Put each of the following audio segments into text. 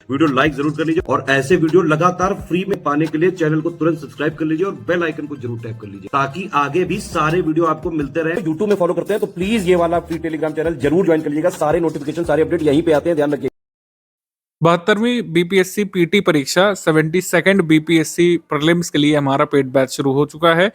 Video like जरूर कर लीजिए और ऐसे वीडियो लगातार फ्री में पाने के लिए चैनल को तुरंत सब्सक्राइब कर लीजिए और बेल आइकन को जरूर टैप कर लीजिए ताकि आगे भी सारे वीडियो आपको मिलते रहे। यूट्यूब में फॉलो करते हैं तो प्लीज ये वाला फ्री टेलीग्राम चैनल जरूर ज्वाइन कर लीजिएगा। सारे नोटिफिकेशन सारे अपडेट यहीं पे आते हैं, ध्यान रखिए। 72वीं बीपीएससी पीटी परीक्षा 72nd बीपीएससी प्रीलिम्स के लिए हमारा पेड बैच शुरू हो चुका है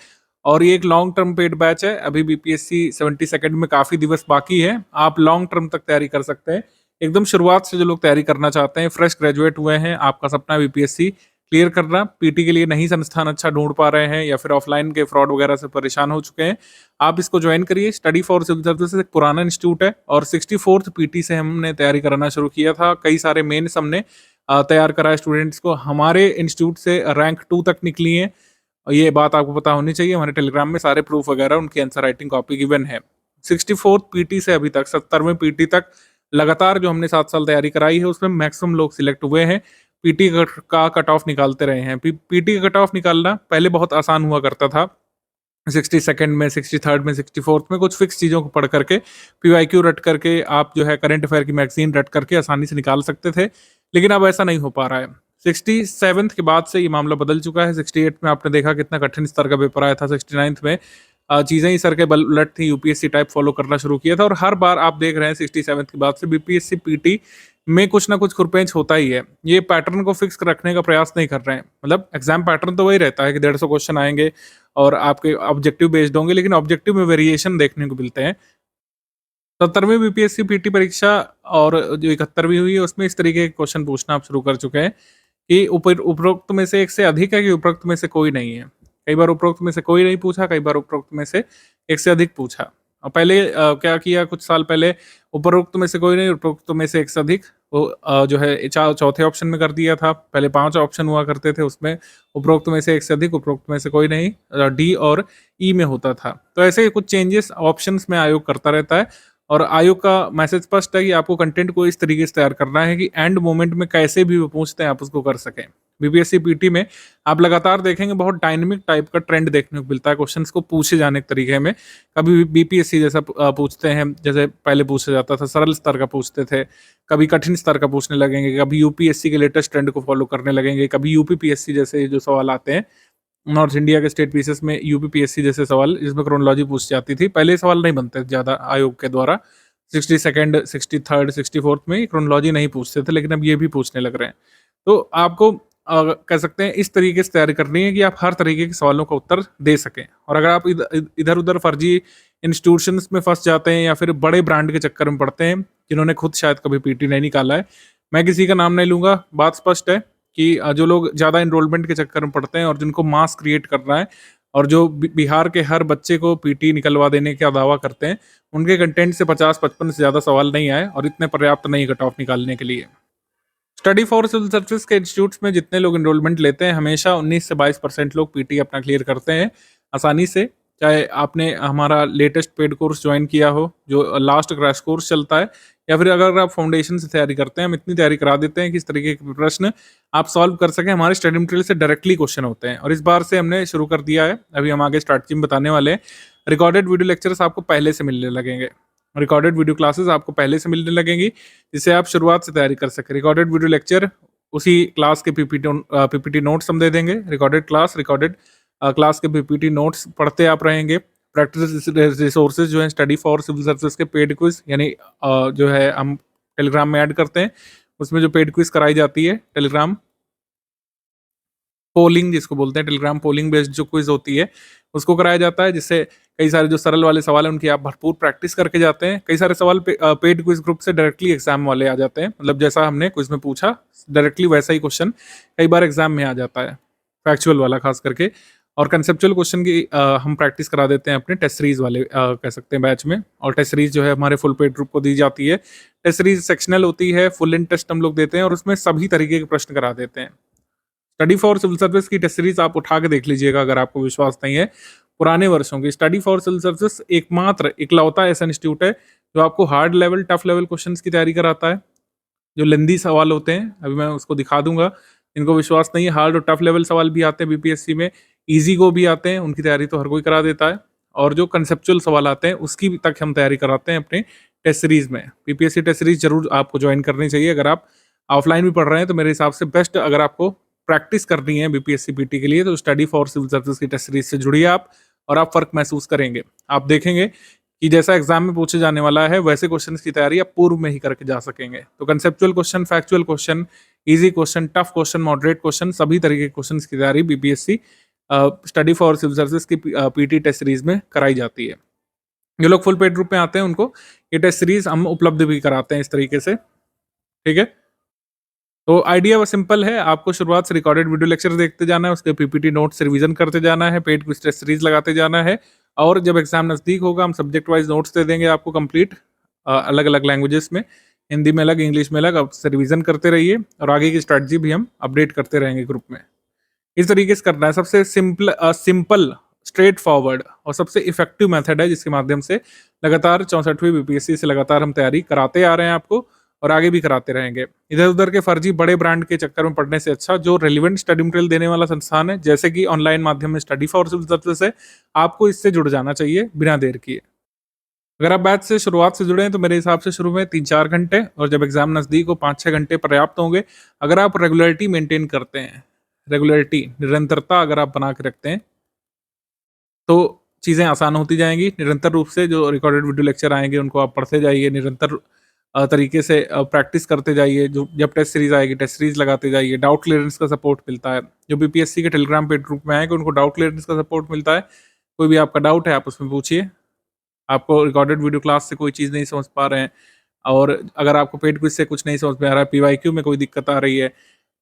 और ये एक लॉन्ग टर्म पेड बैच है। अभी बीपीएससी 72nd में काफ़ी दिवस बाकी है, आप लॉन्ग टर्म तक तैयारी कर सकते हैं। एकदम शुरुआत से जो लोग तैयारी करना चाहते हैं, फ्रेश ग्रेजुएट हुए हैं, आपका सपना है बीपीएससी क्लियर करना, पीटी के लिए नहीं संस्थान अच्छा ढूंढ पा रहे हैं या फिर ऑफलाइन के फ्रॉड वगैरह से परेशान हो चुके हैं, आप इसको ज्वाइन करिए। स्टडी फॉर सिविल सर्विसेज एक पुराना इंस्टीट्यूट है और 64th पीटी से हमने तैयारी कराना शुरू किया था। कई सारे मेन्स हमने तैयार कराए स्टूडेंट्स को, हमारे इंस्टीट्यूट से रैंक 2 तक निकली है। ये बात आपको पता होनी चाहिए, हमारे टेलीग्राम में सारे प्रूफ वगैरह उनकी आंसर राइटिंग कॉपी गिवन है। 64th पीटी से अभी तक 70वें पीटी तक लगातार जो हमने 7 साल तैयारी कराई है उसमें मैक्सिमम लोग सिलेक्ट हुए हैं। पीटी का कट ऑफ निकालते रहे हैं। पीटी का कट ऑफ निकालना पहले बहुत आसान हुआ करता था। 62nd में, 63rd में, 64th में कुछ फिक्स चीज़ों को पढ़ करके, पीवाईक्यू रट करके, आप जो है करंट अफेयर की मैगजीन रट करके आसानी से निकाल सकते थे, लेकिन अब ऐसा नहीं हो पा रहा है। 67th के बाद से ये मामला बदल चुका है। 68 में आपने देखा कितना कठिन स्तर का पेपर आया था। 69th में चीज़ें ही सर के बल उलट थी, यूपीएससी टाइप फॉलो करना शुरू किया था और हर बार आप देख रहे हैं 67th के बाद से बीपीएससी पीटी में कुछ ना कुछ खुरपेंच होता ही है। ये पैटर्न को फिक्स रखने का प्रयास नहीं कर रहे हैं। मतलब एग्जाम पैटर्न तो वही रहता है कि 150 क्वेश्चन आएंगे और आपके ऑब्जेक्टिव बेस्ड होंगे, लेकिन ऑब्जेक्टिव में वेरिएशन देखने को मिलते हैं। 70वीं बीपीएससी पीटी परीक्षा और जो 71वीं हुई है उसमें इस तरीके के क्वेश्चन पूछना आप शुरू कर चुके हैं कि उपरोक्त में से एक से अधिक है कि उपरोक्त में से कोई नहीं है। कई बार उपरोक्त में से कोई नहीं पूछा, कई बार उपरोक्त में से एक से अधिक पूछा। और पहले क्या किया, कुछ साल पहले उपरोक्त में से कोई नहीं, उपरोक्त में से एक से अधिक वो जो है चौथे ऑप्शन में कर दिया था। पहले 5 ऑप्शन हुआ करते थे, उसमें उपरोक्त में से एक से अधिक, उपरोक्त में से कोई नहीं, डी और ई में होता था। तो ऐसे कुछ चेंजेस ऑप्शंस में आयोग करता रहता है और आयोग का मैसेज स्पष्ट है कि आपको कंटेंट को इस तरीके से तैयार करना है कि एंड मोमेंट में कैसे भी वो पूछते हैं आप उसको कर सकें। बीपीएससी पीटी में आप लगातार देखेंगे बहुत डायनेमिक टाइप का ट्रेंड देखने को मिलता है क्वेश्चंस को पूछे जाने के तरीके में। कभी बीपीएससी जैसा पूछते हैं, जैसे पहले पूछा जाता था, सरल स्तर का पूछते थे, कभी कठिन स्तर का पूछने लगेंगे, कभी यूपीएससी के लेटेस्ट ट्रेंड को फॉलो करने लगेंगे, कभी यूपीपीएससी जैसे जो सवाल आते हैं नॉर्थ इंडिया के स्टेट पीसेस में, यूपीपीएससी जैसे सवाल जिसमें क्रोनोलॉजी पूछ जाती थी। पहले सवाल नहीं बनते ज़्यादा आयोग के द्वारा, 62nd, 63rd, 64th में क्रोनोलॉजी नहीं पूछते थे, लेकिन अब ये भी पूछने लग रहे हैं। तो आपको कह सकते हैं इस तरीके से तैयारी करनी है कि आप हर तरीके के सवालों का उत्तर दे सकें। और अगर आप इधर उधर फर्जी इंस्टीट्यूशंस में फंस जाते हैं या फिर बड़े ब्रांड के चक्कर में पड़ते हैं जिन्होंने खुद शायद कभी पीटी नहीं निकाला है, मैं किसी का नाम नहीं लूँगा, बात स्पष्ट है कि जो लोग ज़्यादा इनरोलमेंट के चक्कर में पड़ते हैं और जिनको मास क्रिएट करना है और जो बिहार के हर बच्चे को पीटी निकलवा देने का दावा करते हैं, उनके कंटेंट से 50-55 से ज़्यादा सवाल नहीं आए और इतने पर्याप्त नहीं कट ऑफ निकालने के लिए। स्टडी फॉर सिविल सर्विसेज के इंस्टीट्यूट्स में जितने लोग एनरोलमेंट लेते हैं, हमेशा 19 से 22% लोग पीटी अपना क्लियर करते हैं आसानी से। चाहे आपने हमारा लेटेस्ट पेड कोर्स ज्वाइन किया हो जो लास्ट क्रैश कोर्स चलता है, या फिर अगर आप फाउंडेशन से तैयारी करते हैं, हम इतनी तैयारी करा देते हैं कि इस तरीके के प्रश्न आप सॉल्व कर सकें। हमारे स्टडी मटेरियल से डायरेक्टली क्वेश्चन होते हैं और इस बार से हमने शुरू कर दिया है, अभी हम आगे स्ट्रैटेजी में बताने वाले हैं। रिकॉर्डेड वीडियो लेक्चर्स आपको पहले से मिलने लगेंगे, रिकॉर्डेड वीडियो क्लासेस आपको पहले से मिलने लगेंगी, जिससे आप शुरुआत से तैयारी कर सकें। रिकॉर्डेड वीडियो लेक्चर उसी क्लास के पीपीटी नोट्स हम दे देंगे। रिकॉर्डेड क्लास के पीपीटी नोट्स पढ़ते आप रहेंगे। प्रैक्टिस रिसोर्सेज जो है स्टडी फॉर सिविल सर्विसेज के पेड क्विज, यानी जो है हम टेलीग्राम में ऐड करते हैं, उसमें जो पेड क्विज कराई जाती है, टेलीग्राम पोलिंग जिसको बोलते हैं, टेलीग्राम पोलिंग बेस्ड जो क्विज होती है उसको कराया जाता है, जिससे कई सारे जो सरल वाले सवाल हैं उनकी आप भरपूर प्रैक्टिस करके जाते हैं। कई सारे सवाल पेड क्विज ग्रुप से डायरेक्टली एग्जाम वाले आ जाते हैं, मतलब जैसा हमने क्विज में पूछा डायरेक्टली वैसा ही क्वेश्चन कई बार एग्जाम में आ जाता है, फैक्चुअल वाला खास करके। और कंसेप्चुअल क्वेश्चन की हम प्रैक्टिस करा देते हैं अपने टेस्ट सीरीज वाले कह सकते हैं बैच में। और टेस्ट सीरीज जो है हमारे फुल पेड ग्रुप को दी जाती है। टेस्ट सीरीज सेक्शनल होती है, फुल इन टेस्ट हम लोग देते हैं और उसमें सभी तरीके के प्रश्न करा देते हैं। स्टडी फॉर सिविल सर्विस की टेस्ट सीरीज आप उठा के देख लीजिएगा अगर आपको विश्वास नहीं है। पुराने वर्षों की स्टडी फॉर सिविल सर्विस एकमात्र इकलौता ऐसा इंस्टीट्यूट है जो आपको hard level, tough level questions की तैयारी कराता है। जो लेंदी सवाल होते हैं, अभी मैं उसको दिखा दूंगा, इनको विश्वास नहीं है, हार्ड और टफ लेवल सवाल भी आते हैं बीपीएससी में, इजी को भी आते हैं, उनकी तैयारी तो हर कोई करा देता है। और जो कंसेप्चुअल सवाल आते हैं उसकी तक हम तैयारी कराते हैं अपने टेस्ट सीरीज में। बीपीएससी टेस्ट सीरीज जरूर आपको ज्वाइन करनी चाहिए अगर आप ऑफलाइन भी पढ़ रहे हैं तो मेरे हिसाब से बेस्ट, अगर आपको प्रैक्टिस करनी है बीपीएससी पीटी के लिए, तो स्टडी फॉर सिविल सर्विसेज की टेस्ट सीरीज से जुड़िए आप, और आप फर्क महसूस करेंगे। आप देखेंगे कि जैसा एग्जाम में पूछे जाने वाला है वैसे क्वेश्चंस की तैयारी आप पूर्व में ही करके जा सकेंगे। तो conceptual question, factual question, easy question, tough question, moderate question, सभी तरीके के क्वेश्चन की तैयारी BPSC study for civil services की पीटी टेस्ट सीरीज में कराई जाती है। जो लोग फुल पेड ग्रुप में आते हैं उनको ये टेस्ट सीरीज हम उपलब्ध भी कराते हैं इस तरीके से, ठीक है। तो आइडिया वो सिंपल है, आपको शुरुआत से रिकॉर्डेड वीडियो लेक्चर देखते जाना है, उसके पीपीटी नोट्स रिवीजन करते जाना है, पेड क्विज टेस्ट सीरीज लगाते जाना है, और जब एग्जाम नजदीक होगा हम सब्जेक्ट वाइज नोट्स दे देंगे आपको कंप्लीट, अलग अलग लैंग्वेजेस में, हिंदी में अलग, इंग्लिश में अलग, अब से रिवीजन करते रहिए, और आगे की स्ट्रैटेजी भी हम अपडेट करते रहेंगे ग्रुप में। इस तरीके से करना है, सबसे सिंपल, स्ट्रेट फॉरवर्ड और सबसे इफेक्टिव मेथड है, जिसके माध्यम से लगातार 64वीं बीपीएससी से लगातार हम तैयारी कराते आ रहे हैं आपको, और आगे भी कराते रहेंगे। इधर उधर के फर्जी बड़े ब्रांड के चक्कर में पढ़ने से अच्छा जो रेलिवेंट स्टडी मटेरियल देने वाला संस्थान है, जैसे कि ऑनलाइन माध्यम में स्टडी फॉर सिविल सर्विसेज है, आपको इससे जुड़ जाना चाहिए बिना देर किए। अगर आप बैच से शुरुआत से जुड़े हैं तो मेरे हिसाब से शुरू में 3-4 घंटे, और जब एग्जाम नजदीक हो 5-6 घंटे पर्याप्त होंगे। अगर आप रेगुलरिटी मेंटेन करते हैं, रेगुलरिटी, निरंतरता अगर आप बना के रखते हैं, तो चीज़ें आसान होती जाएंगी। निरंतर रूप से जो रिकॉर्डेड वीडियो लेक्चर आएंगे उनको आप पढ़ते जाइए, निरंतर तरीके से प्रैक्टिस करते जाइए। जो जब टेस्ट सीरीज आएगी टेस्ट सीरीज लगाते जाइए, डाउट क्लियरेंस का सपोर्ट मिलता है। जो बीपीएससी के टेलीग्राम पेड ग्रुप में आएंगे उनको डाउट क्लियरेंस का सपोर्ट मिलता है। कोई भी आपका डाउट है आप उसमें पूछिए, आपको रिकॉर्डेड वीडियो क्लास से कोई चीज़ नहीं समझ पा रहे हैं, और अगर आपको पेड क्विज से कुछ नहीं समझ में आ रहा है, पीवाईक्यू में कोई दिक्कत आ रही है,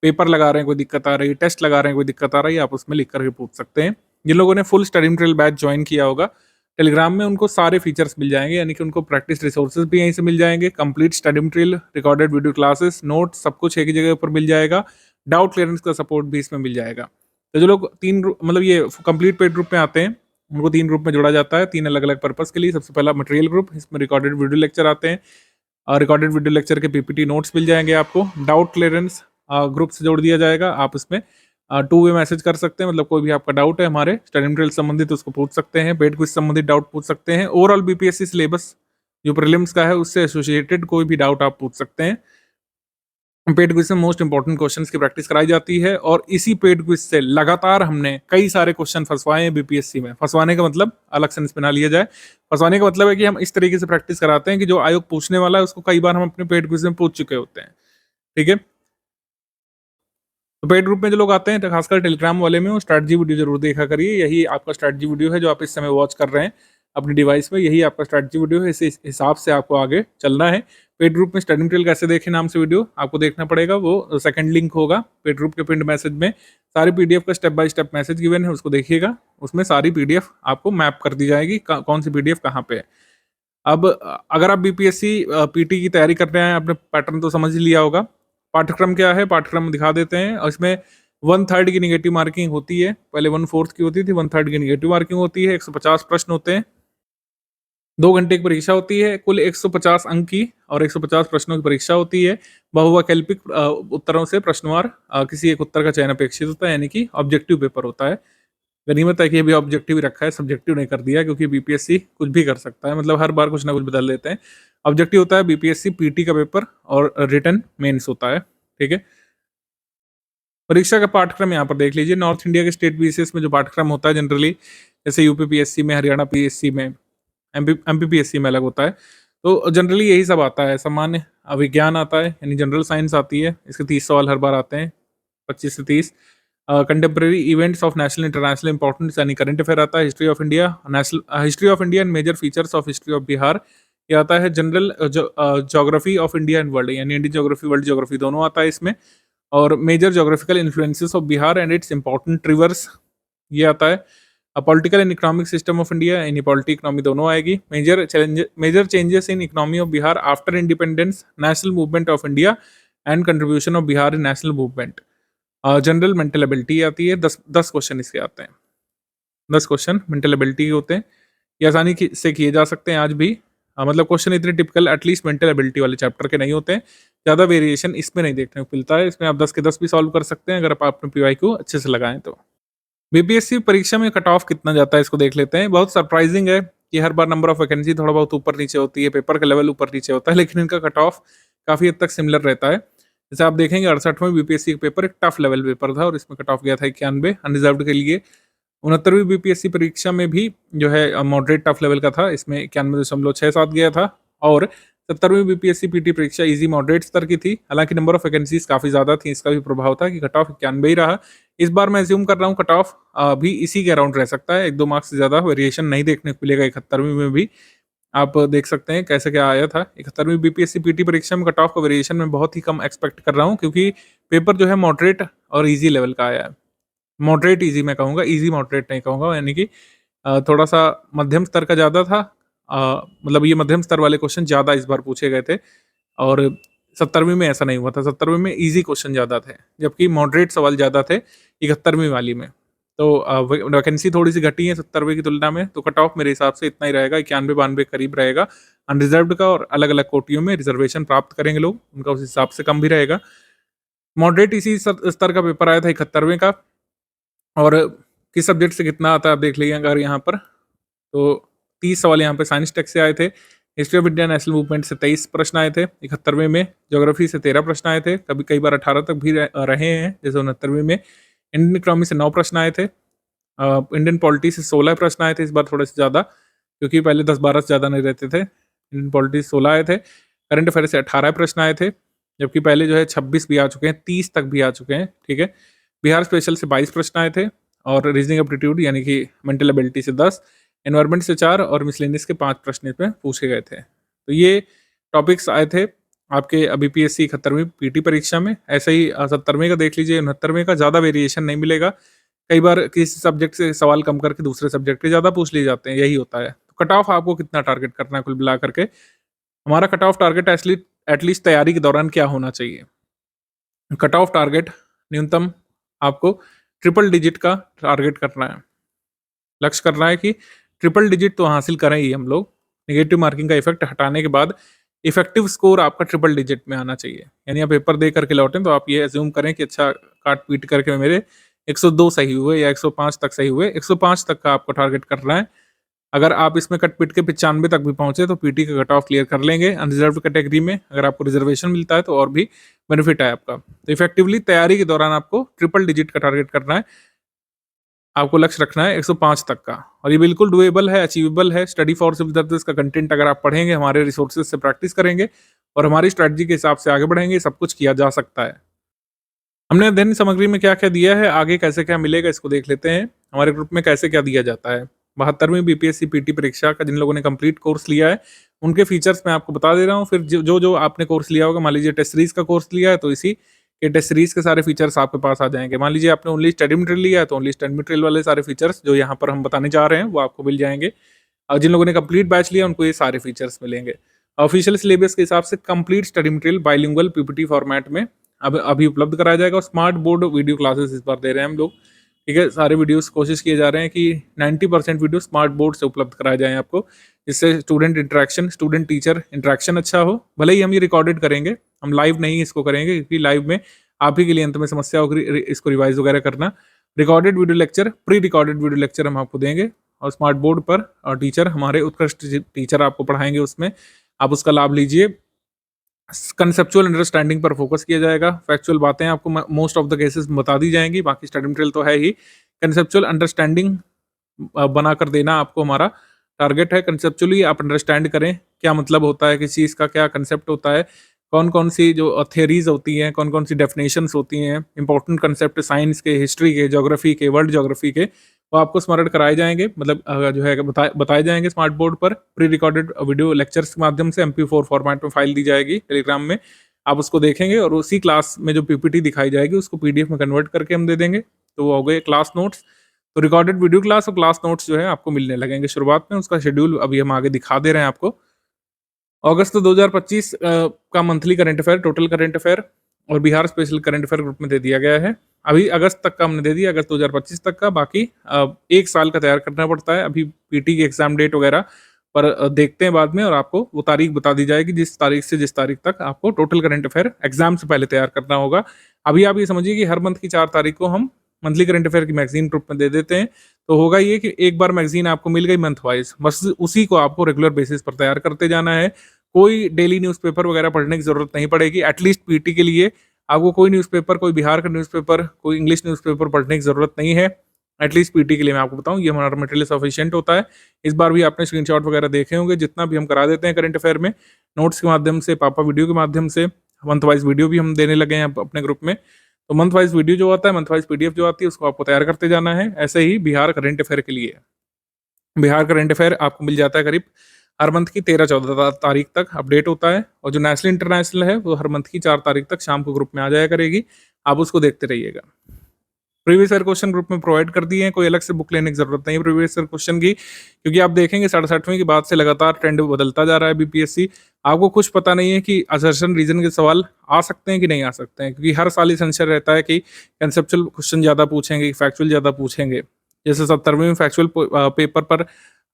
पेपर लगा रहे हैं कोई दिक्कत आ रही है, टेस्ट लगा रहे हैं कोई दिक्कत आ रही है, आप उसमें लिख करके पूछ सकते हैं। जिन लोगों ने full study material batch join किया होगा टेलीग्राम में, उनको सारे फीचर्स मिल जाएंगे, यानी कि उनको प्रैक्टिस रिसोर्सेज भी यहीं से मिल जाएंगे, complete study material, recorded video classes, note, सब कुछ एक ही जगह पर मिल जाएगा। डाउट क्लियरेंस का सपोर्ट भी इसमें मिल जाएगा। तो जो लोग मतलब ये कंप्लीट पेड ग्रुप में आते हैं उनको 3 ग्रुप में जोड़ा जाता है, 3 अलग अलग पर्पस के लिए। सबसे पहला मटेरियल ग्रुप, इसमें रिकॉर्डेड वीडियो लेक्चर आते हैं, और रिकॉर्डेड वीडियो लेक्चर के पीपीटी नोट्स मिल जाएंगे आपको। डाउट क्लियरेंस ग्रुप से जोड़ दिया जाएगा, आप इसमें 2 वे मैसेज कर सकते हैं, मतलब कोई भी आपका डाउट है हमारे स्टडी मटेरियल संबंधित उसको पूछ सकते हैं, पेड क्विज संबंधित डाउट पूछ सकते हैं, ओवरऑल बीपीएससी सिलेबस जो प्रीलिम्स का है उससे एसोसिएटेड कोई भी डाउट आप पूछ सकते हैं। पेड क्विज में मोस्ट इंपॉर्टेंट क्वेश्चंस की प्रैक्टिस कराई जाती है, और इसी पेड क्विज से लगातार हमने कई सारे क्वेश्चन फंसवाए हैं बीपीएससी में। फंसवाने का मतलब अलग सेंस में ना लिया जाए, फंसवाने का मतलब है कि हम इस तरीके से प्रैक्टिस कराते हैं कि जो आयोग पूछने वाला है उसको कई बार हम अपने पेड क्विज में पूछ चुके होते हैं, ठीक है। तो पेड ग्रुप में जो लोग आते हैं, तो खासकर टेलीग्राम वाले में, वो स्ट्रैटेजी वीडियो जरूर देखा करिए। यही आपका स्ट्रैटेजी वीडियो है जो आप इस समय वॉच कर रहे हैं अपनी डिवाइस में, यही आपका स्ट्रैटेजी वीडियो है। इस हिसाब से आपको आगे चलना है। पेड ग्रुप में स्टडी मटेरियल कैसे देखें नाम से वीडियो आपको देखना पड़ेगा, वो सेकंड लिंक होगा पेड ग्रुप के पिंड मैसेज में। सारी पीडीएफ का step by step message given है, उसको देखिएगा, उसमें सारी पीडीएफ आपको मैप कर दी जाएगी कौन सी पीडीएफ कहाँ पे है। अब अगर आप बीपीएससी पीटी की तैयारी कर रहे हैं, आपने पैटर्न तो समझ ही लिया होगा। पाठ्यक्रम क्या है, पाठ्यक्रम दिखा देते हैं, और इसमें 1/3 की निगेटिव मार्किंग होती है, पहले 1/4 की होती थी, 1/3 की निगेटिव मार्किंग होती है। 150 प्रश्न होते हैं, 2 घंटे की परीक्षा होती है, कुल 150 अंक की और 150 प्रश्नों की परीक्षा होती है। बहुवैकल्पिक उत्तरों से प्रश्नवार किसी एक उत्तर का चयन अपेक्षित होता है, यानी कि ऑब्जेक्टिव पेपर होता है। गनीमत है कि ये भी ऑब्जेक्टिव ही रखा है, सब्जेक्टिव नहीं कर दिया, क्योंकि बीपीएससी कुछ भी कर सकता है, मतलब हर बार कुछ ना कुछ बदल देते हैं। ऑब्जेक्टिव होता है बीपीएससी पीटी का पेपर, और रिटन मेंस होता है, ठीक है। परीक्षा का पाठ्यक्रम यहाँ पर देख लीजिए। नॉर्थ इंडिया के स्टेट बेसिस में जो पाठ्यक्रम होता है जनरली, जैसे यूपी पीएससी में, हरियाणा पीएससी में, एमपी पीएससी में अलग होता है, तो जनरली यही सब आता है। सामान्य विज्ञान आता है, यानी जनरल साइंस आती है, इसके 30 सवाल हर बार आते हैं, 25 से 30। Contemporary events of national international importance, यानी करंट अफेयर आता है। History of India, national history of India and major features of history of Bihar, ये आता है। General geography of India and world, यानी इंडियन ज्योग्राफी वर्ल्ड ज्योग्राफी दोनों आता है इसमें। और major geographical influences of Bihar and its important rivers, ये आता है। Political and economic system of India, यानी पॉलिटी इकोनॉमी दोनों आएगी। Major changes in economy of Bihar after independence, national movement of India and contribution of Bihar in national movement. General mental ability आती है, 10 question इसके आते हैं, 10 क्वेश्चन मेंटल एबिलिटी के होते हैं। ये आसानी से किए जा सकते हैं आज भी, मतलब क्वेश्चन इतने टिपिकल एटलीस्ट मेंटल एबिलिटी वाले चैप्टर के नहीं होते हैं, ज़्यादा वेरिएशन इसमें नहीं देखने को मिलता है। इसमें आप 10 के 10 भी सॉल्व कर सकते हैं अगर आप अपने पीवाईक्यू अच्छे से लगाएं तो। बीपीएससी परीक्षा में कट ऑफ कितना जाता है इसको देख लेते हैं। बहुत सरप्राइजिंग है कि हर बार नंबर ऑफ वैकेंसी थोड़ा बहुत ऊपर नीचे होती है, पेपर का लेवल ऊपर नीचे होता है, लेकिन इनका कट ऑफ काफ़ी हद तक सिमिलर रहता है। जैसे आप देखेंगे 68वें बीपीएससी का पेपर एक टफ लेवल पेपर था और इसमें कट ऑफ गया था 91 अनरिजर्व्ड के लिए। 69वीं बीपीएससी परीक्षा में भी जो है मॉडरेट टफ लेवल का था, इसमें 91.67 गया था। और 70वीं बीपीएससी पीटी परीक्षा इजी मॉडरेट स्तर की थी, हालांकि नंबर ऑफ वैकेंसीज काफ़ी ज़्यादा थी, इसका भी प्रभाव था कि कट ऑफ 91 ही रहा। इस बार मैं एज्यूम कर रहा हूँ कट ऑफ भी इसी के अराउंड रह सकता है, 1-2 मार्क्स से ज़्यादा वेरिएशन नहीं देखने को मिलेगा 71वीं में भी। आप देख सकते हैं कैसे क्या आया था। 71वीं बीपीएससी पीटी परीक्षा में कट ऑफ का वेरिएशन मैं बहुत ही कम एक्सपेक्ट कर रहा हूँ, क्योंकि पेपर जो है मॉडरेट और ईजी लेवल का आया है। मॉडरेट ईजी मैं कहूँगा, ईजी मॉडरेट नहीं कहूँगा, यानी कि थोड़ा-सा मध्यम स्तर का ज़्यादा था। मतलब ये मध्यम स्तर वाले क्वेश्चन ज़्यादा इस बार पूछे गए थे और 70वीं में ऐसा नहीं हुआ था। 70वीं में ईज़ी क्वेश्चन ज़्यादा थे, जबकि मॉडरेट सवाल ज़्यादा थे 71वीं वाली में। तो वैकेंसी थोड़ी-सी घटी है 70वीं की तुलना में, तो कट ऑफ मेरे हिसाब से इतना ही रहेगा, 91-92 करीब रहेगा। अनरिज़र्व्ड का और अलग-अलग कोटियों में रिज़र्वेशन प्राप्त करेंगे लोग, उनका उस हिसाब से कम भी रहेगा। मॉडरेट इसी स्तर का पेपर आया था 71वें का। और किस सब्जेक्ट से कितना आता है आप देख लीजिए अगर यहाँ पर, तो 30 सवाल यहाँ पे साइंस टेक से आए थे। History of India national movement से 23 प्रश्न आए थे 71वें में। ज्योग्राफी से 13 प्रश्न आए थे, कभी कई बार 18 तक भी रहे हैं, जैसे 69वें में। इंडियन इकोनॉमी से 9 प्रश्न आए थे। इंडियन पॉलिटी से 16 प्रश्न आए थे, इस बार थोड़े से ज़्यादा, क्योंकि पहले 10-12 से ज़्यादा नहीं रहते थे। इंडियन पॉलिटी से 16 आए थे। करंट अफेयर से 18 प्रश्न आए थे, जबकि पहले जो है 26 भी आ चुके हैं, 30 तक भी आ चुके हैं, ठीक है। बिहार स्पेशल से 22 प्रश्न आए थे और रीजनिंग एप्टीट्यूड यानी कि मेंटल एबिलिटी से 10, एनवायरनमेंट से 4 और मिसलेनियस के 5 प्रश्न इसमें पूछे गए थे। तो ये टॉपिक्स आए थे आपके बीपीएससी 71वीं पीटी परीक्षा में। ऐसे ही 70वें का देख लीजिए, 69वें का ज़्यादा वेरिएशन नहीं मिलेगा। कई बार किसी सब्जेक्ट से सवाल कम करके दूसरे सब्जेक्ट के ज़्यादा पूछ लिए जाते हैं, यही होता है। तो कट ऑफ आपको कितना टारगेट करना है कुल मिला करके? हमारा कट ऑफ टारगेट एटलीस्ट तैयारी के दौरान क्या होना चाहिए? कट ऑफ टारगेट न्यूनतम आपको ट्रिपल डिजिट का टारगेट करना है। लक्ष्य करना है कि ट्रिपल डिजिट तो हासिल करें ही हम लोग। नेगेटिव मार्किंग का इफेक्ट हटाने के बाद इफेक्टिव स्कोर आपका ट्रिपल डिजिट में आना चाहिए। यानी आप पेपर दे करके लौटें तो आप ये एज्यूम करें कि अच्छा काट पीट करके मेरे 102 सही हुए या 105 तक सही हुए। 105 तक का आपको टारगेट करना है। अगर आप इसमें कट पीट के 95 तक भी पहुंचे तो पीटी का कट ऑफ क्लियर कर लेंगे। अनरिजर्व कैटेगरी में अगर आपको रिजर्वेशन मिलता है तो और भी बेनिफिट है आपका। तो इफेक्टिवली तैयारी के दौरान आपको ट्रिपल डिजिट का टारगेट करना है। आपको लक्ष्य रखना है 105 तक का, और ये बिल्कुल डुएबल है, अचीवेबल है। स्टडी फॉर सिविल सर्विस का कंटेंट अगर आप पढ़ेंगे, हमारे रिसोर्सेज से प्रैक्टिस करेंगे और हमारी स्ट्रैटेजी के हिसाब से आगे बढ़ेंगे, सब कुछ किया जा सकता है। हमने अध्ययन सामग्री में क्या क्या दिया है, आगे कैसे क्या मिलेगा, इसको देख लेते हैं। हमारे ग्रुप में कैसे क्या दिया जाता है। 72वीं बीपीएससी पीटी परीक्षा का जिन लोगों ने कंप्लीट कोर्स लिया है उनके फीचर्स मैं आपको बता दे रहा हूँ। फिर जो जो आपने कोर्स लिया होगा, मान लीजिए टेस्ट सीरीज का कोर्स लिया है तो इसी के टेस्ट सीरीज के सारे फीचर्स आपके पास आ जाएंगे। मान लीजिए आपने ओनली स्टडी मटेरियल लिया है तो ओनली स्टडी मटेरियल वाले सारे फीचर्स जो यहाँ पर हम बताने जा रहे हैं वो आपको मिल जाएंगे। और जिन लोगों ने कंप्लीट बैच लिया उनको ये सारे फीचर्स मिलेंगे। ऑफिशियल सिलेबस के हिसाब से complete study material bilingual PPT format में अब अभी उपलब्ध कराया जाएगा। और स्मार्ट बोर्ड वीडियो क्लासेस इस बार दे रहे हैं हम लोग, ठीक है। सारे वीडियोस कोशिश किए जा रहे हैं कि 90% वीडियो स्मार्ट बोर्ड से उपलब्ध कराए जाएं आपको, जिससे student interaction, student teacher interaction अच्छा हो। भले ही हम ये रिकॉर्डेड करेंगे, हम लाइव नहीं इसको करेंगे, क्योंकि लाइव में आप ही के लिए अंत में समस्या होगी इसको रिवाइज वगैरह करना। Recorded video lecture, pre recorded video lecture हम आपको देंगे और स्मार्ट बोर्ड पर और टीचर हमारे उत्कृष्ट टीचर आपको पढ़ाएंगे, उसमें आप उसका लाभ लीजिए। कंसेप्चुअल अंडरस्टैंडिंग पर फोकस किया जाएगा। फैक्चुअल बातें आपको मोस्ट ऑफ द केसेस बता दी जाएंगी, बाकी स्टडी मटेरियल तो है ही। कंसेप्चुअल अंडरस्टैंडिंग बनाकर देना आपको हमारा टारगेट है। कंसेप्चुअली आप अंडरस्टैंड करें क्या मतलब होता है, किस चीज़ का क्या कंसेप्ट होता है, कौन कौन सी जो थियरीज होती हैं, कौन कौन सी डेफिनेशंस होती हैं, इंपॉर्टेंट कंसेप्ट साइंस के, हिस्ट्री के, ज्योग्राफी के, वर्ल्ड ज्योग्राफी के, वो आपको स्मरण कराए जाएंगे। मतलब जो है बताए जाएंगे स्मार्ट बोर्ड पर। प्री रिकॉर्डेड वीडियो लेक्चर्स के माध्यम से MP4 फॉर्मेट में फाइल दी जाएगी टेलीग्राम में, आप उसको देखेंगे और उसी क्लास में जो PPT दिखाई जाएगी उसको PDF में कन्वर्ट करके हम दे देंगे, तो वो हो गए क्लास नोट्स। तो रिकॉर्डेड वीडियो क्लास और क्लास नोट्स जो है आपको मिलने लगेंगे शुरुआत में। उसका शेड्यूल अभी हम आगे दिखा दे रहे हैं आपको। अगस्त 2025 का monthly current affair, total current affair और Bihar special current affair group में दे दिया गया है। अभी अगस्त तक का हमने दे दिया, अगस्त 2025 तक का। बाकी एक साल का तैयार करना पड़ता है। अभी पीटी की एग्जाम डेट वगैरह पर देखते हैं बाद में, और आपको वो तारीख बता दी जाएगी जिस तारीख से जिस तारीख तक आपको टोटल करंट अफेयर एग्जाम से पहले तैयार करना होगा। अभी आप ये समझिए कि हर मंथ की 4 तारीख को हम मंथली करंट अफेयर की मैगजीन ग्रुप में दे देते हैं। तो होगा ये कि एक बार मैगजीन आपको मिल गई मंथ वाइज, बस उसी को आपको रेगुलर बेसिस पर तैयार करते जाना है। कोई डेली न्यूज़पेपर वगैरह पढ़ने की जरूरत नहीं पड़ेगी। एटलीस्ट पीटी के लिए आपको कोई न्यूज़पेपर, कोई बिहार का न्यूज़पेपर, कोई इंग्लिश न्यूज़पेपर पढ़ने की ज़रूरत नहीं है। एटलीस्ट पीटी के लिए मैं आपको बताऊँ, ये हमारा मटेरियल सफिशिएंट होता है। इस बार भी आपने स्क्रीनशॉट वगैरह देखे होंगे, जितना भी हम करा देते हैं करंट अफेयर में, नोट्स के माध्यम से, पापा वीडियो के माध्यम से, मंथ वाइज़ वीडियो भी हम देने लगे हैं अब अपने ग्रुप में। तो मंथ वाइज़ वीडियो जो आता है, मंथ वाइज़ पीडीएफ जो आती है, उसको आपको तैयार करते जाना है। ऐसे ही बिहार करंट अफेयर के लिए, बिहार करंट अफेयर आपको मिल जाता है करीब हर मंथ की 13-14 तारीख तक अपडेट होता है, और जो नेशनल इंटरनेशनल है वो हर मंथ की 4 तारीख तक शाम को ग्रुप में आ जाया करेगी। आप उसको देखते रहिएगा। प्रीवियस ईयर क्वेश्चन ग्रुप में प्रोवाइड कर दिए हैं, कोई अलग से बुक लेने की जरूरत नहीं है प्रीवियस ईयर क्वेश्चन की, क्योंकि आप देखेंगे 67वीं के बाद से लगातार ट्रेंड बदलता जा रहा है बीपीएससी। आपको कुछ पता नहीं है कि असर्शन रीजन के सवाल आ सकते हैं कि नहीं आ सकते हैं, क्योंकि हर साल ही संशय रहता है कि कंसेप्चुअल क्वेश्चन ज़्यादा पूछेंगे, फैक्चुअल ज़्यादा पूछेंगे। जैसे 70वीं में फैक्चुअल पेपर पर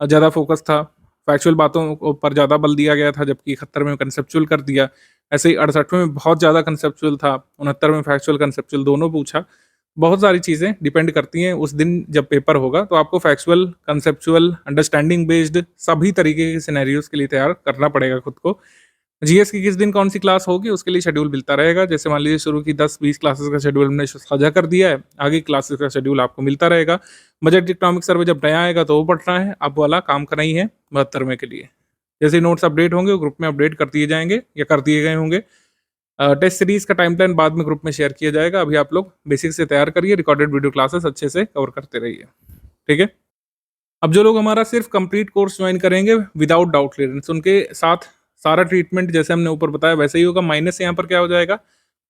ज़्यादा फोकस था, फैक्चुअल बातों पर ज़्यादा बल दिया गया था, जबकि 71 में कंसेप्चुअल कर दिया। ऐसे ही 68वें में बहुत ज़्यादा कंसेप्चुअल था, 69 में फैक्चुअल कंसेप्चुअल दोनों पूछा। बहुत सारी चीज़ें डिपेंड करती हैं उस दिन जब पेपर होगा, तो आपको फैक्चुअल, कंसेप्चुअल, अंडरस्टैंडिंग बेस्ड सभी तरीके के सिनेरियोज के लिए तैयार करना पड़ेगा खुद को। जीएस की किस दिन कौन सी क्लास होगी उसके लिए शेड्यूल मिलता रहेगा। जैसे मान लीजिए शुरू की 10-20 क्लासेस का शेड्यूल हमने साझा कर दिया है, आगे क्लासेस का शेड्यूल आपको मिलता रहेगा। बजट इकोनॉमिक सर्वे जब नया आएगा तो वो पढ़ना है, अब वाला काम करना ही है 72वें के लिए। जैसे नोट्स अपडेट होंगे वो ग्रुप में अपडेट कर दिए जाएंगे या कर दिए गए होंगे। टेस्ट सीरीज का टाइम प्लान बाद में ग्रुप में शेयर किया जाएगा। अभी आप लोग बेसिक से तैयार करिए, रिकॉर्डेड वीडियो क्लासेस अच्छे से कवर करते रहिए, ठीक है। अब जो लोग हमारा सिर्फ कंप्लीट कोर्स ज्वाइन करेंगे विदाउट डाउट क्लियरेंस, उनके साथ सारा ट्रीटमेंट जैसे हमने ऊपर बताया वैसे ही होगा। माइनस यहाँ पर क्या हो जाएगा,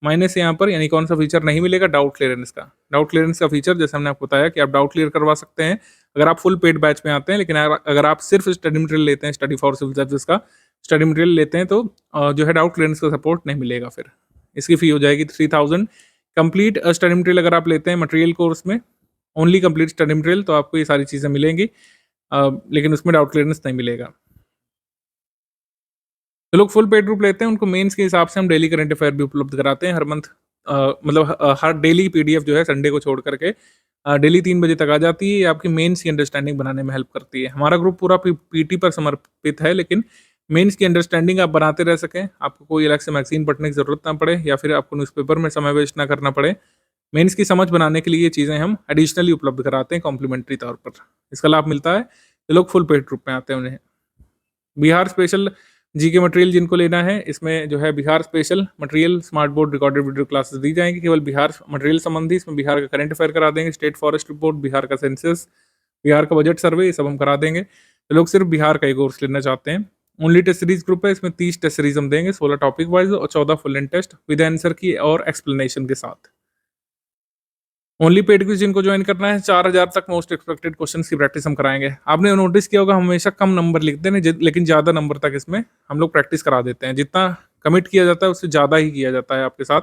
माइनस यहाँ पर यानी कौन सा फीचर नहीं मिलेगा, डाउट क्लियरेंस का। डाउट क्लियरेंस का फीचर जैसे हमने आपको बताया कि आप डाउट क्लियर करवा सकते हैं अगर आप फुल पेड बैच में आते हैं, लेकिन अगर आप सिर्फ स्टडी मटेरियल लेते हैं, स्टडी फॉर सिविल सर्विस का स्टडी मटेरियल लेते हैं, तो जो है डाउट क्लियरेंस का सपोर्ट नहीं मिलेगा। फिर इसकी फी हो जाएगी 3000। कंप्लीट स्टडी मटेरियल अगर आप लेते हैं मटेरियल कोर्स में, ओनली कंप्लीट स्टडी मटेरियल, तो आपको ये सारी चीज़ें मिलेंगी, लेकिन उसमें डाउट क्लियरेंस नहीं मिलेगा। जो लोग फुल पेड ग्रुप लेते हैं उनको मेंस के हिसाब से हम डेली करंट अफेयर भी उपलब्ध कराते हैं हर मंथ। मतलब हर डेली पीडीएफ जो है संडे को छोड़ करके डेली 3 बजे तक आ जाती है। ये आपकी मेंस की अंडरस्टैंडिंग बनाने में हेल्प करती है। हमारा ग्रुप पूरा पीटी पर समर्पित है, लेकिन मेंस की अंडरस्टैंडिंग आप बनाते रह सकें, आपको कोई अलग से मैगजीन पढ़ने की जरूरत ना पड़े या फिर आपको न्यूज़पेपर में समय वेस्ट ना करना पड़े। मेंस की समझ बनाने के लिए ये चीज़ें हम एडिशनली उपलब्ध कराते हैं कॉम्प्लीमेंट्री तौर पर। इसका लाभ मिलता है जो लोग फुल पेड ग्रुप में आते हैं उन्हें। बिहार स्पेशल जीके मटेरियल जिनको लेना है, इसमें जो है Bihar special material smart board recorded video classes दी जाएंगी केवल बिहार मटेरियल संबंधी। इसमें बिहार का करंट अफेयर करा देंगे, स्टेट फॉरेस्ट रिपोर्ट, बिहार का सेंसस, बिहार का बजट सर्वे, ये सब हम करा देंगे। तो लोग सिर्फ बिहार का ही कोर्स लेना चाहते हैं। ओनली टेस्ट सीरीज ग्रुप है, इसमें 30 टेस्ट सीरीज हम देंगे, 16 टॉपिक वाइज और 14 full end test with answer key और एक्सप्लेनेशन के साथ। ओनली पेड क्विज जिनको ज्वाइन करना है, 4000 तक मोस्ट एक्सपेक्टेड क्वेश्चंस की प्रैक्टिस हम कराएंगे। आपने नोटिस किया होगा हमेशा कम नंबर लिखते हैं, लेकिन ज़्यादा नंबर तक इसमें हम लोग प्रैक्टिस करा देते हैं। जितना कमिट किया जाता है उससे ज़्यादा ही किया जाता है आपके साथ।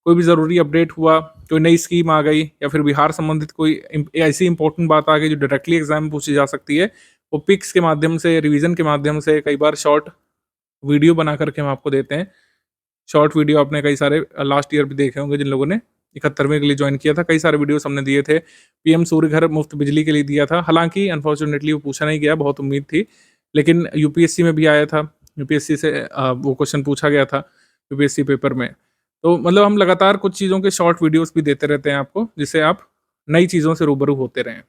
कोई भी ज़रूरी अपडेट हुआ, कोई नई स्कीम आ गई या फिर बिहार संबंधित कोई ऐसी इंपॉर्टेंट बात आ गई जो डायरेक्टली एग्जाम में पूछी जा सकती है, वो पिक्स के माध्यम से, रिविजन के माध्यम से, कई बार शॉर्ट वीडियो बना करके हम आपको देते हैं। शॉर्ट वीडियो आपने कई सारे लास्ट ईयर भी देखे होंगे जिन लोगों ने 71वें के लिए ज्वाइन किया था, कई सारे वीडियोस हमने दिए थे। पीएम सूर्य घर मुफ्त बिजली के लिए दिया था, हालांकि अनफॉर्चुनेटली वो पूछा नहीं गया, बहुत उम्मीद थी, लेकिन यूपीएससी में भी आया था, यूपीएससी से वो क्वेश्चन पूछा गया था यूपीएससी पेपर में। तो मतलब हम लगातार कुछ चीज़ों के शॉर्ट वीडियोस भी देते रहते हैं आपको, जिससे आप नई चीज़ों से रूबरू होते रहें।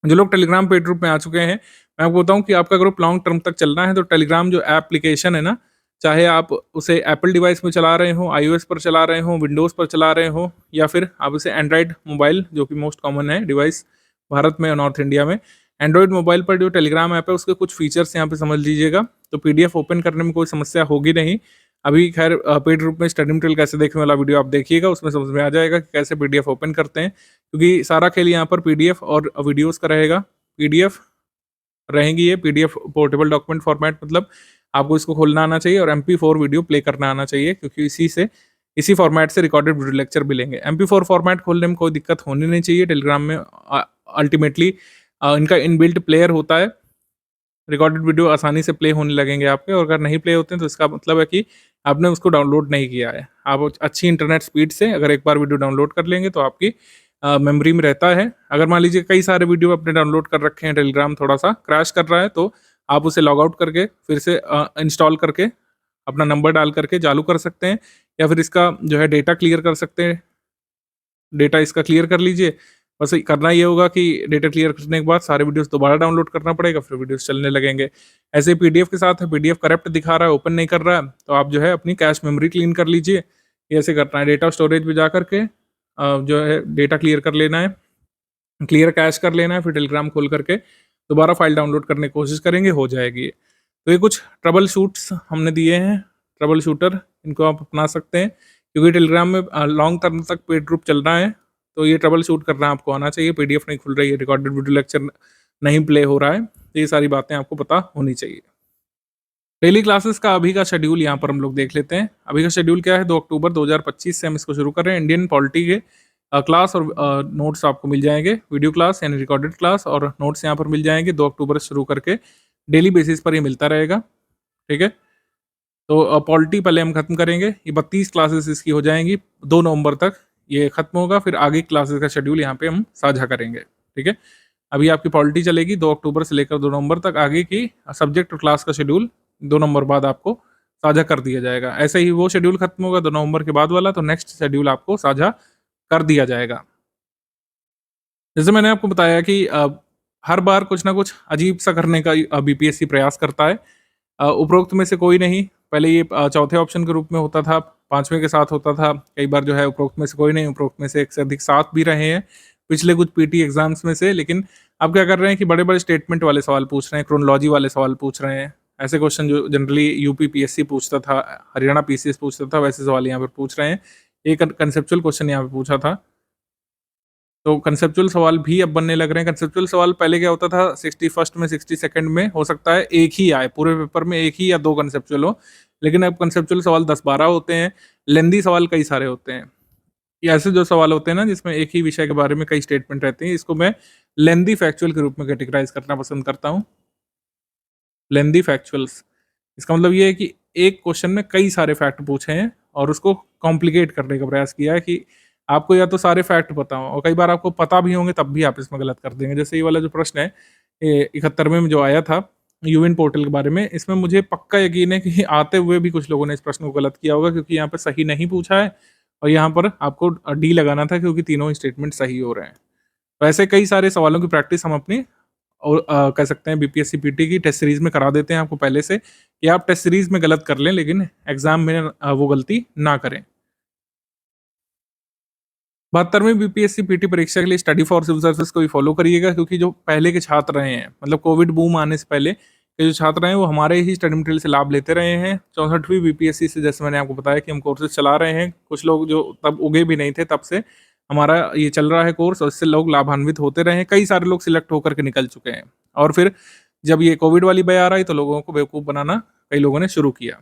जो लोग टेलीग्राम पेड ग्रुप में आ चुके हैं, मैं आपको बताऊं कि आपका ग्रुप लॉन्ग टर्म तक चलना है तो टेलीग्राम जो एप्लीकेशन है ना, चाहे आप उसे एप्पल डिवाइस में चला रहे हो, आईओएस पर चला रहे हो, विंडोज़ पर चला रहे हो, या फिर आप उसे एंड्रॉयड मोबाइल, जो कि मोस्ट कॉमन है डिवाइस भारत में और नॉर्थ इंडिया में, एंड्रॉयड मोबाइल पर जो टेलीग्राम ऐप है उसके कुछ फीचर्स यहाँ पे समझ लीजिएगा, तो पीडीएफ ओपन करने में कोई समस्या होगी नहीं। अभी खैर पेड ग्रुप में स्टडी मटेरियल कैसे देखने वाला वीडियो आप देखिएगा, उसमें समझ में आ जाएगा कि कैसे पीडीएफ ओपन करते हैं, क्योंकि सारा खेल यहाँ पर पीडीएफ और वीडियोज़ का रहेगा। पीडीएफ रहेंगी ये, पीडीएफ पोर्टेबल डॉक्यूमेंट फॉर्मेट, मतलब आपको इसको खोलना आना चाहिए और MP4 वीडियो प्ले करना आना चाहिए, क्योंकि इसी फॉर्मेट से रिकॉर्डेड वीडियो लेक्चर मिलेंगे। MP4 फॉर्मेट खोलने में कोई दिक्कत होनी नहीं चाहिए। टेलीग्राम में अल्टीमेटली इनका इनबिल्ट प्लेयर होता है, रिकॉर्डेड वीडियो आसानी से प्ले होने लगेंगे आपके, और अगर नहीं प्ले होते हैं तो इसका मतलब है कि आपने उसको डाउनलोड नहीं किया है। आप अच्छी इंटरनेट स्पीड से अगर एक बार वीडियो डाउनलोड कर लेंगे तो आपकी मेमोरी में रहता है। अगर मान लीजिए कई सारे वीडियो अपने डाउनलोड कर रखे हैं, टेलीग्राम थोड़ा सा क्रैश कर रहा है, तो आप उसे लॉग आउट करके फिर से इंस्टॉल करके अपना नंबर डाल करके चालू कर सकते हैं, या फिर इसका जो है डेटा क्लियर कर सकते हैं। डेटा इसका क्लियर कर लीजिए। बस करना ये होगा कि डेटा क्लियर करने के बाद सारे वीडियोस दोबारा डाउनलोड करना पड़ेगा, फिर वीडियोस चलने लगेंगे। ऐसे ही पीडीएफ के साथ है, पीडीएफ करप्ट दिखा रहा है, ओपन नहीं कर रहा है, तो आप जो है अपनी कैश मेमोरी क्लीन कर लीजिए। ये ऐसे करना है, डेटा स्टोरेज पे जा करके जो है डेटा क्लियर कर लेना है, क्लियर कैश कर लेना है, फिर टेलीग्राम खोल करके दोबारा फाइल डाउनलोड करने की कोशिश करेंगे, हो जाएगी। तो ये कुछ ट्रबल शूट्स हमने दिए हैं, ट्रबल शूटर, इनको आप अपना सकते हैं, क्योंकि टेलीग्राम में लॉन्ग टर्म तक पेड ग्रुप चल रहा है, तो ये ट्रबल शूट करना आपको आना चाहिए। पीडीएफ नहीं खुल रही है, रिकॉर्डेड वीडियो लेक्चर नहीं प्ले हो रहा है, तो ये सारी बातें आपको पता होनी चाहिए। डेली क्लासेस का अभी का शेड्यूल यहाँ पर हम लोग देख लेते हैं। अभी का शेड्यूल क्या है, 2 अक्टूबर 2025 से हम इसको शुरू कर रहे हैं। इंडियन पॉलिटी के क्लास और नोट्स आपको मिल जाएंगे, वीडियो क्लास यानी रिकॉर्डेड क्लास और नोट्स यहाँ पर मिल जाएंगे। 2 अक्टूबर से शुरू करके डेली बेसिस पर ये मिलता रहेगा, ठीक है। तो पॉलिटी पहले हम खत्म करेंगे, ये 32 क्लासेस इसकी हो जाएंगी, 2 नवंबर तक ये खत्म होगा। फिर आगे क्लासेस का शेड्यूल यहाँ पे हम साझा करेंगे, ठीक है। अभी आपकी पॉलिटी चलेगी 2 अक्टूबर से लेकर 2 नवंबर तक, आगे की सब्जेक्ट और क्लास का शेड्यूल 2 नवंबर बाद आपको साझा कर दिया जाएगा। ऐसे ही वो शेड्यूल खत्म होगा 2 नवंबर के बाद वाला, तो नेक्स्ट शेड्यूल आपको साझा कर दिया जाएगा। जैसे मैंने आपको बताया कि हर बार कुछ ना कुछ अजीब सा करने का बीपीएससी प्रयास करता है। उपरोक्त में से कोई नहीं, पहले ये चौथे ऑप्शन के रूप में होता था, 5वें के साथ होता था, कई बार जो है उपरोक्त में से कोई नहीं, उपरोक्त में से एक से अधिक साथ भी रहे हैं पिछले कुछ पीटी एग्जाम्स में से। लेकिन अब क्या कर रहे हैं कि बड़े बड़े स्टेटमेंट वाले सवाल पूछ रहे हैं, क्रोनोलॉजी वाले सवाल पूछ रहे हैं, ऐसे क्वेश्चन जो जनरली यूपी पीएससी पूछता था, हरियाणा पीसीएस पूछता था, वैसे सवाल यहाँ पर पूछ रहे हैं। एक कंसेप्चुअल क्वेश्चन यहाँ पे पूछा था, तो कंसेप्चुअल सवाल भी अब बनने लग रहे हैं। कंसेप्चुअल सवाल पहले क्या होता था, 61st में 62nd में हो सकता है एक ही आए, पूरे पेपर में एक ही या 2 कंसेप्चुअल हो, लेकिन अब कंसेप्चुअल सवाल 10-12 होते हैं। लेंदी सवाल कई सारे होते हैं। ये ऐसे जो सवाल होते हैं ना जिसमें एक ही विषय के बारे में कई स्टेटमेंट रहते हैं, इसको मैं लेंदी फैक्चुअल के रूप में कैटेगराइज करना पसंद करता हूँ। लेंदी फैक्चुअल्स, इसका मतलब ये है कि एक क्वेश्चन में कई सारे फैक्ट पूछे हैं और उसको कॉम्प्लिकेट करने का प्रयास किया है कि आपको या तो सारे फैक्ट पता हो, और कई बार आपको पता भी होंगे तब भी आप इसमें गलत कर देंगे। जैसे ये वाला जो प्रश्न है 71वें में जो आया था यूविन पोर्टल के बारे में, इसमें मुझे पक्का यकीन है कि आते हुए भी कुछ लोगों ने इस प्रश्न को गलत किया होगा, क्योंकि यहाँ पर सही नहीं पूछा है और यहाँ पर आपको डी लगाना था, क्योंकि तीनों स्टेटमेंट सही हो रहे हैं। तो ऐसे कई सारे सवालों की प्रैक्टिस हम अपनी और कह सकते हैं बीपीएससी पीटी की टेस्ट सीरीज में करा देते हैं आपको पहले से, कि आप टेस्ट सीरीज में गलत कर लें लेकिन एग्जाम में वो गलती ना करें। 72वीं बीपीएससी पीटी परीक्षा के लिए स्टडी फॉर सिविल सर्विस को भी फॉलो करिएगा, क्योंकि जो पहले के छात्र रहे हैं, मतलब कोविड बूम आने से पहले के जो छात्र हैं वो हमारे ही स्टडी मटेरियल से लाभ लेते रहे हैं। 64वीं बीपीएससी से जैसे मैंने आपको बताया कि हम कोर्सेज चला रहे हैं, कुछ लोग जो तब उगे भी नहीं थे तब से हमारा ये चल रहा है कोर्स, और इससे लोग लाभान्वित होते रहे हैं। कई सारे लोग सिलेक्ट होकर के निकल चुके हैं, और फिर जब ये कोविड वाली बयार आई तो लोगों को बेवकूफ़ बनाना कई लोगों ने शुरू किया।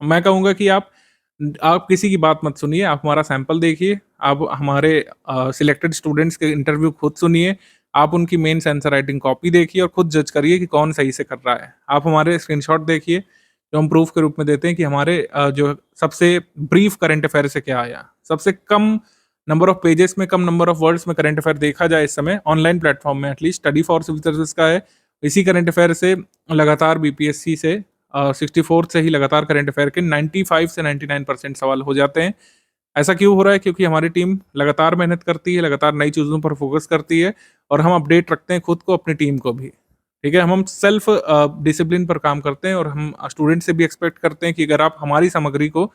मैं कहूँगा कि आप किसी की बात मत सुनिए, आप हमारा सैंपल देखिए, आप हमारे सिलेक्टेड स्टूडेंट्स के इंटरव्यू खुद सुनिए, आप उनकी मेंस आंसर राइटिंग कॉपी देखिए और खुद जज करिए कि कौन सही से कर रहा है। आप हमारे स्क्रीनशॉट देखिए जो हम प्रूफ के रूप में देते हैं कि हमारे जो सबसे ब्रीफ करंट अफेयर से क्या आया, सबसे कम नंबर ऑफ पेजेस में, कम नंबर ऑफ वर्ड्स में करंट अफेयर देखा जाए इस समय ऑनलाइन प्लेटफॉर्म में, at least study for civil service का है। इसी करंट अफेयर से लगातार बीपीएससी से 64 से ही लगातार करंट अफेयर के 95 से 99% सवाल हो जाते हैं। ऐसा क्यों हो रहा है? क्योंकि हमारी टीम लगातार मेहनत करती है, लगातार नई चीज़ों पर फोकस करती है और हम अपडेट रखते हैं खुद को, अपनी टीम को भी। ठीक है, हम सेल्फ डिसिप्लिन पर काम करते हैं और हम स्टूडेंट से भी एक्सपेक्ट करते हैं कि अगर आप हमारी सामग्री को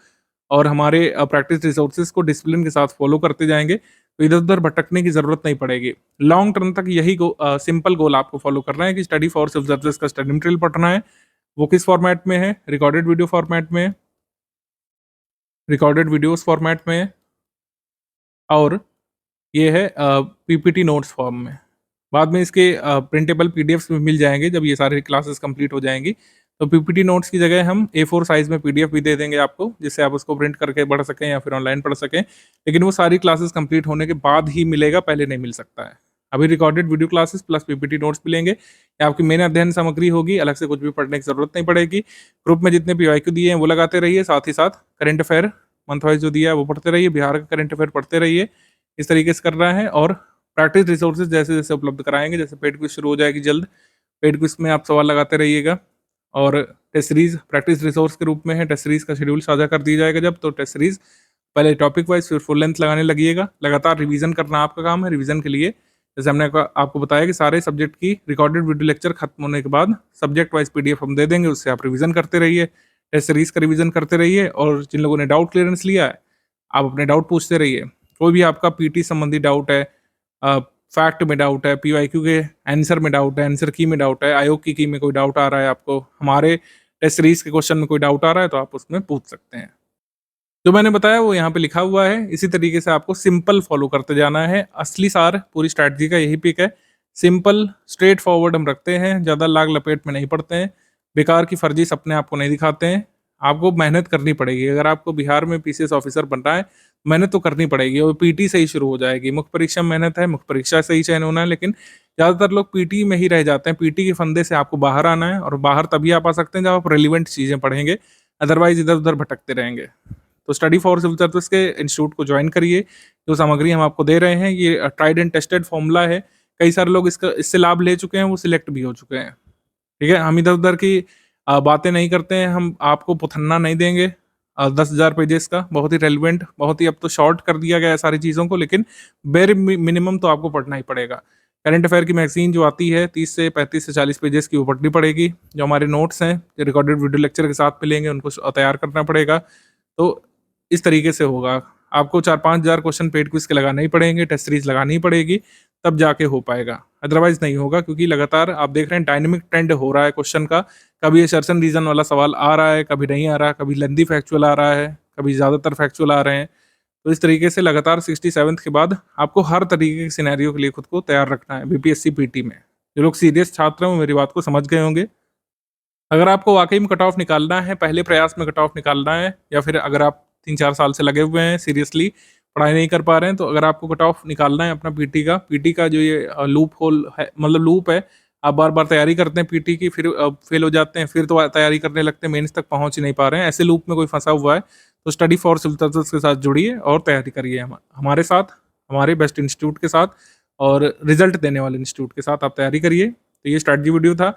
और हमारे प्रैक्टिस रिसोर्सेज को डिसिप्लिन के साथ फॉलो करते जाएंगे तो इधर उधर भटकने की जरूरत नहीं पड़ेगी। लॉन्ग टर्म तक यही सिंपल गोल आपको फॉलो करना है कि स्टडी फॉर सिविल सर्विस का स्टडी मटेरियल पढ़ना है। वो किस फॉर्मेट में है? रिकॉर्डेड वीडियो फॉर्मेट में, रिकॉर्डेड वीडियोस फॉर्मेट में, और ये है पीपीटी नोट्स फॉर्म में। बाद में इसके प्रिंटेबल पीडीएफ्स भी मिल जाएंगे जब ये सारी क्लासेस कंप्लीट हो जाएंगी। तो पीपीटी नोट्स की जगह हम A4 साइज में पीडीएफ भी दे देंगे आपको, जिससे आप उसको प्रिंट करके पढ़ सकें या फिर ऑनलाइन पढ़ सकें। लेकिन वो सारी क्लासेस कंप्लीट होने के बाद ही मिलेगा, पहले नहीं मिल सकता है। अभी recorded video classes plus PPT notes मिलेंगे, या आपकी मेन अध्ययन सामग्री होगी, अलग से कुछ भी पढ़ने की जरूरत नहीं पड़ेगी। ग्रुप में जितने पीवाईक्यू दिए हैं वो लगाते रहिए, साथ ही साथ करंट अफेयर मंथ वाइज जो दिया है वो पढ़ते रहिए, बिहार का करंट अफेयर पढ़ते रहिए। इस तरीके से कर रहा है, और प्रैक्टिस रिसोर्सेज जैसे जैसे उपलब्ध कराएंगे, जैसे पेड क्विज शुरू हो जाएगी जल्द, पेड क्विज में आप सवाल लगाते रहिएगा। और टेस्ट सीरीज प्रैक्टिस रिसोर्स के रूप में है। टेस्ट सीरीज का शेड्यूल साझा कर दिया जाएगा जब, तो टेस्ट सीरीज पहले टॉपिक वाइज फिर फुल लेंथ लगाने लगिएगा। लगातार रिवीजन करना आपका काम है। रिवीजन के लिए जैसे हमने आपको बताया कि सारे सब्जेक्ट की रिकॉर्डेड वीडियो लेक्चर खत्म होने के बाद सब्जेक्ट वाइज पीडीएफ हम दे देंगे, उससे आप रिवीजन करते रहिए, टेस्ट सीरीज का रिवीजन करते रहिए। और जिन लोगों ने डाउट क्लियरेंस लिया है, आप अपने डाउट पूछते रहिए। कोई भी आपका पीटी संबंधी डाउट है, फैक्ट में डाउट है, पीवाईक्यू के आंसर में डाउट है, आंसर की में डाउट है, आयोग की में कोई डाउट आ रहा है, आपको हमारे टेस्ट सीरीज के क्वेश्चन में कोई डाउट आ रहा है, तो आप उसमें पूछ सकते हैं। जो मैंने बताया वो यहाँ पे लिखा हुआ है। इसी तरीके से आपको सिंपल फॉलो करते जाना है। असली सार पूरी स्ट्रैटेजी का यही पिक है। सिंपल स्ट्रेट फॉरवर्ड हम रखते हैं, ज़्यादा लाग लपेट में नहीं पड़ते हैं, बेकार की फर्जी सपने आपको नहीं दिखाते हैं। आपको मेहनत करनी पड़ेगी। अगर आपको बिहार में पीसीएस ऑफिसर बनना है, मेहनत तो करनी पड़ेगी और पीटी से ही शुरू हो जाएगी। मुख्य परीक्षा में मेहनत है, मुख्य परीक्षा से ही चयन होना है, लेकिन ज़्यादातर लोग पीटी में ही रह जाते हैं। पीटी के फंदे से आपको बाहर आना है, और बाहर तभी आप आ सकते हैं जब आप रेलिवेंट चीज़ें पढ़ेंगे, अदरवाइज इधर उधर भटकते रहेंगे। तो स्टडी फॉर सिविल सर्विस के इंस्टीट्यूट को ज्वाइन करिए। जो सामग्री हम आपको दे रहे हैं ये ट्राइड एंड टेस्टेड फॉर्मूला है। कई सारे लोग इससे लाभ ले चुके हैं, वो सिलेक्ट भी हो चुके हैं। ठीक है, हम इधर उधर की बातें नहीं करते हैं। हम आपको पुथन्ना नहीं देंगे 10,000 पेजेस का। बहुत ही रेलिवेंट, बहुत ही अब तो शॉर्ट कर दिया गया है सारी चीज़ों को, लेकिन बेर मिनिमम तो आपको पढ़ना ही पड़ेगा। करंट अफेयर की मैगजीन जो आती है 30 से 35 से 40 पेजेस की, वो पढ़नी पड़ेगी। जो हमारे नोट्स हैं जो रिकॉर्डेड वीडियो लेक्चर के साथ मिलेंगे, उनको तैयार करना पड़ेगा। तो इस तरीके से होगा। आपको 4-5 हज़ार क्वेश्चन पेड क्विज के लगाने ही पड़ेंगे, टेस्ट सीरीज लगानी ही पड़ेगी, तब जाके हो पाएगा, अदरवाइज नहीं होगा। क्योंकि लगातार आप देख रहे हैं डायनेमिक ट्रेंड हो रहा है क्वेश्चन का। कभी असर्शन रीजन वाला सवाल आ रहा है, कभी नहीं आ रहा, कभी लेंदी फैक्चुअल आ रहा है, कभी ज़्यादातर फैक्चुअल आ रहे हैं। तो इस तरीके से लगातार 67th के बाद आपको हर तरीके के सिनेरियो के लिए खुद को तैयार रखना है बीपीएससी पीटी में। जो लोग सीरियस छात्र हैं वो मेरी बात को समझ गए होंगे। अगर आपको वाकई में कट ऑफ निकालना है, पहले प्रयास में कट ऑफ निकालना है, या फिर अगर आप 3-4 साल से लगे हुए हैं सीरियसली पढ़ाई नहीं कर पा रहे हैं, तो अगर आपको कट ऑफ निकालना है अपना पीटी का जो ये लूप होल है, मतलब लूप है, आप बार बार तैयारी करते हैं पीटी की, फिर फेल हो जाते हैं, फिर तो तैयारी करने लगते हैं, मेंस तक पहुंच ही नहीं पा रहे हैं, ऐसे लूप में कोई फंसा हुआ है, तो स्टडी फॉर सिविल सर्विस के साथ जुड़िए और तैयारी करिए हमारे साथ, हमारे बेस्ट इंस्टीट्यूट के साथ और रिजल्ट देने वाले इंस्टीट्यूट के साथ आप तैयारी करिए। तो ये स्ट्रैटेजी वीडियो था।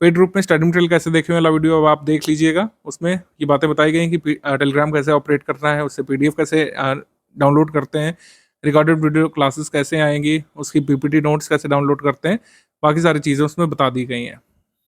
पेड ग्रुप में स्टडी मटेरियल कैसे देखें वाला वीडियो अब आप देख लीजिएगा। उसमें ये बातें बताई गई कि टेलीग्राम कैसे ऑपरेट करना है, उससे पीडीएफ कैसे डाउनलोड करते हैं, रिकॉर्डेड वीडियो क्लासेस कैसे आएंगी, उसकी पीपीटी नोट्स कैसे डाउनलोड करते हैं, बाकी सारी चीज़ें उसमें बता दी गई हैं।